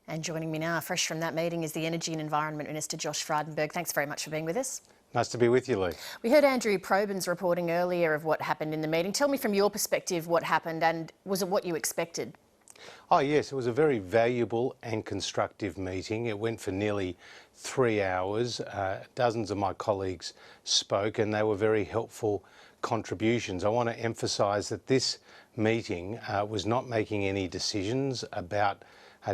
And joining me now, fresh from that meeting, is the Energy and Environment Minister, Josh Frydenberg. Thanks very much for being with us. Nice to be with you, Leigh. We heard Andrew Probyn's reporting earlier of what happened in the meeting. Tell me from your perspective what happened, and was it what you expected? Oh yes, it was a very valuable and constructive meeting. It went for nearly 3 hours. Dozens of my colleagues spoke and they were very helpful contributions. I want to emphasise that this meeting was not making any decisions about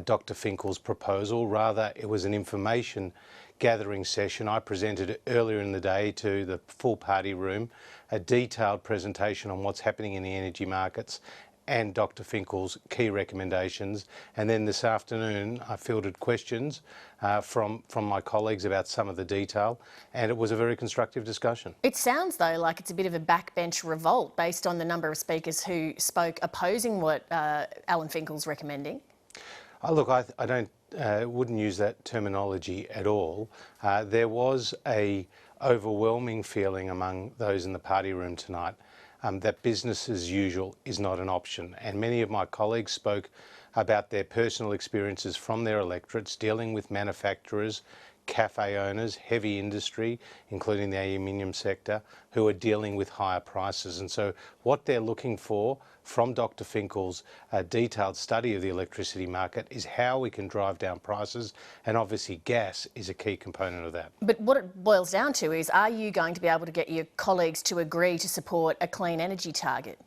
Dr Finkel's proposal. Rather, it was an information gathering session. I presented earlier in the day to the full party room a detailed presentation on what's happening in the energy markets and Dr Finkel's key recommendations, and then this afternoon I fielded questions from my colleagues about some of the detail, and it was a very constructive discussion. It sounds though like it's a bit of a backbench revolt based on the number of speakers who spoke opposing what Alan Finkel's recommending. Look, I wouldn't use that terminology at all. There was a overwhelming feeling among those in the party room tonight that business as usual is not an option. And many of my colleagues spoke about their personal experiences from their electorates dealing with manufacturers, cafe owners, heavy industry, including the aluminium sector, who are dealing with higher prices. And so what they're looking for from Dr Finkel's detailed study of the electricity market is how we can drive down prices, and obviously gas is a key component of that. But what it boils down to is, are you going to be able to get your colleagues to agree to support a clean energy target?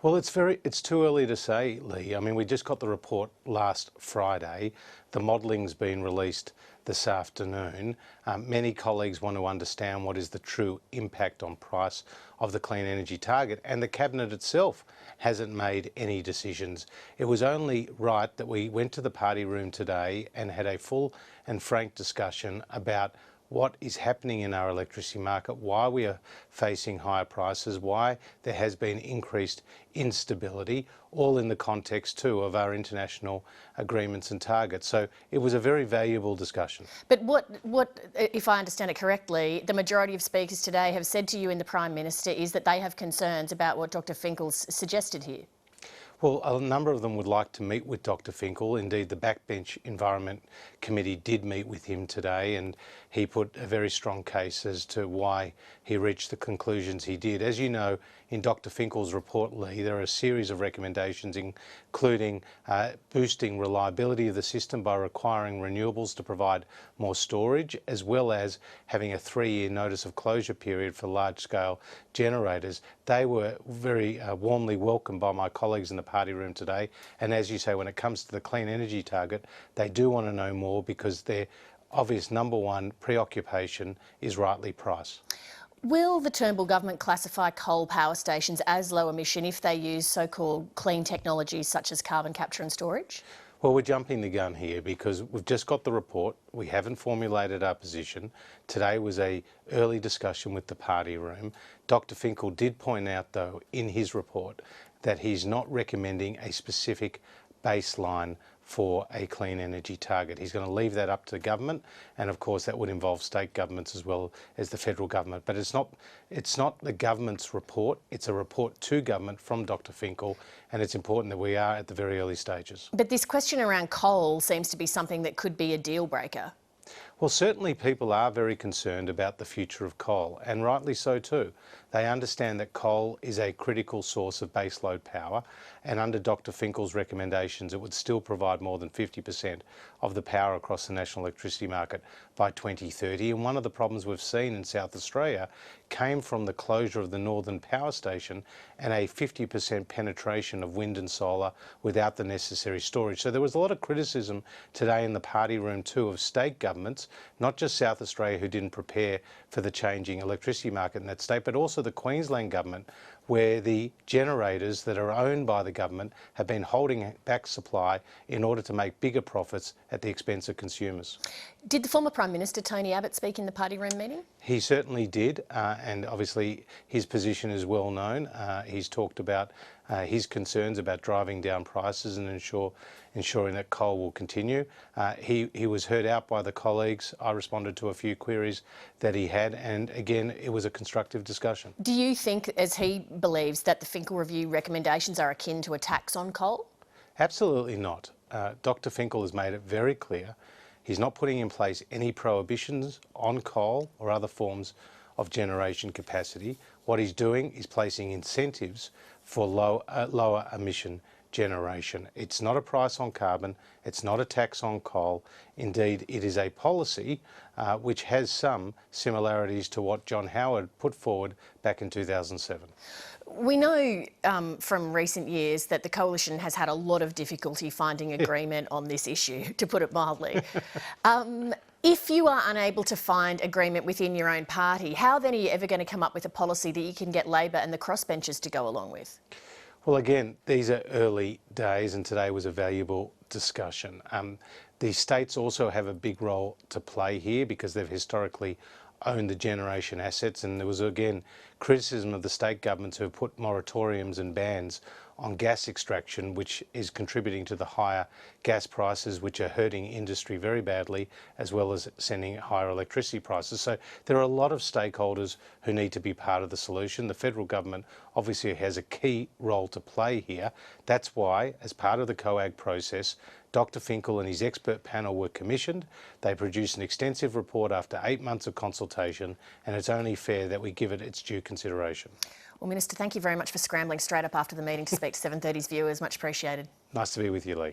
Well, it's too early to say, Leigh. I mean, we just got the report last Friday. The modelling's been released this afternoon. Many colleagues want to understand what is the true impact on price of the clean energy target, and the Cabinet itself hasn't made any decisions. It was only right that we went to the party room today and had a full and frank discussion about what is happening in our electricity market, why we are facing higher prices, why there has been increased instability, all in the context too of our international agreements and targets. So it was a very valuable discussion. But what, if I understand it correctly, the majority of speakers today have said to you and the Prime Minister is that they have concerns about what Dr Finkel's suggested here. Well, a number of them would like to meet with Dr Finkel. Indeed, the Backbench Environment Committee did meet with him today, and he put a very strong case as to why he reached the conclusions he did. As you know, in Dr Finkel's report, Leigh, there are a series of recommendations, including boosting reliability of the system by requiring renewables to provide more storage, as well as having a 3-year notice of closure period for large-scale generators. They were very warmly welcomed by my colleagues in the party room today, and as you say, when it comes to the clean energy target, they do want to know more because their obvious number one preoccupation is rightly price. Will the Turnbull government classify coal power stations as low emission if they use so-called clean technologies such as carbon capture and storage? Well, we're jumping the gun here because we've just got the report. We haven't formulated our position. Today was an early discussion with the party room. Dr Finkel did point out, though, in his report that he's not recommending a specific baseline for a clean energy target. He's going to leave that up to the government, and of course that would involve state governments as well as the federal government. But it's not the government's report, it's a report to government from Dr Finkel, and it's important that we are at the very early stages. But this question around coal seems to be something that could be a deal breaker. Well, certainly people are very concerned about the future of coal, and rightly so too. They understand that coal is a critical source of baseload power, and under Dr Finkel's recommendations it would still provide more than 50% of the power across the national electricity market by 2030. And one of the problems we've seen in South Australia came from the closure of the Northern Power Station and a 50% penetration of wind and solar without the necessary storage. So there was a lot of criticism today in the party room too of state governments, not just South Australia, who didn't prepare for the changing electricity market in that state, but also the Queensland government, where the generators that are owned by the government have been holding back supply in order to make bigger profits at the expense of consumers. Did the former Prime Minister Tony Abbott speak in the party room meeting? He certainly did, and obviously his position is well known. He's talked about his concerns about driving down prices and ensuring that coal will continue. He was heard out by the colleagues. I responded to a few queries that he had, and again, it was a constructive discussion. Do you think, as he believes, that the Finkel Review recommendations are akin to a tax on coal? Absolutely not. Dr Finkel has made it very clear he's not putting in place any prohibitions on coal or other forms of generation capacity. What he's doing is placing incentives for lower emission generation. It's not a price on carbon, it's not a tax on coal. Indeed, it is a policy which has some similarities to what John Howard put forward back in 2007. We know from recent years that the Coalition has had a lot of difficulty finding agreement on this issue, to put it mildly. If you are unable to find agreement within your own party, how then are you ever going to come up with a policy that you can get Labor and the crossbenchers to go along with? Well, again, these are early days and today was a valuable discussion. The states also have a big role to play here because they've historically owned the generation assets, and there was again criticism of the state governments who have put moratoriums and bans on gas extraction, which is contributing to the higher gas prices, which are hurting industry very badly, as well as sending higher electricity prices. So there are a lot of stakeholders who need to be part of the solution. The federal government obviously has a key role to play here. That's why, as part of the COAG process, Dr Finkel and his expert panel were commissioned. They produced an extensive report after 8 months of consultation, and it's only fair that we give it its due consideration. Well, Minister, thank you very much for scrambling straight up after the meeting to speak to 730's viewers. Much appreciated. Nice to be with you, Leigh.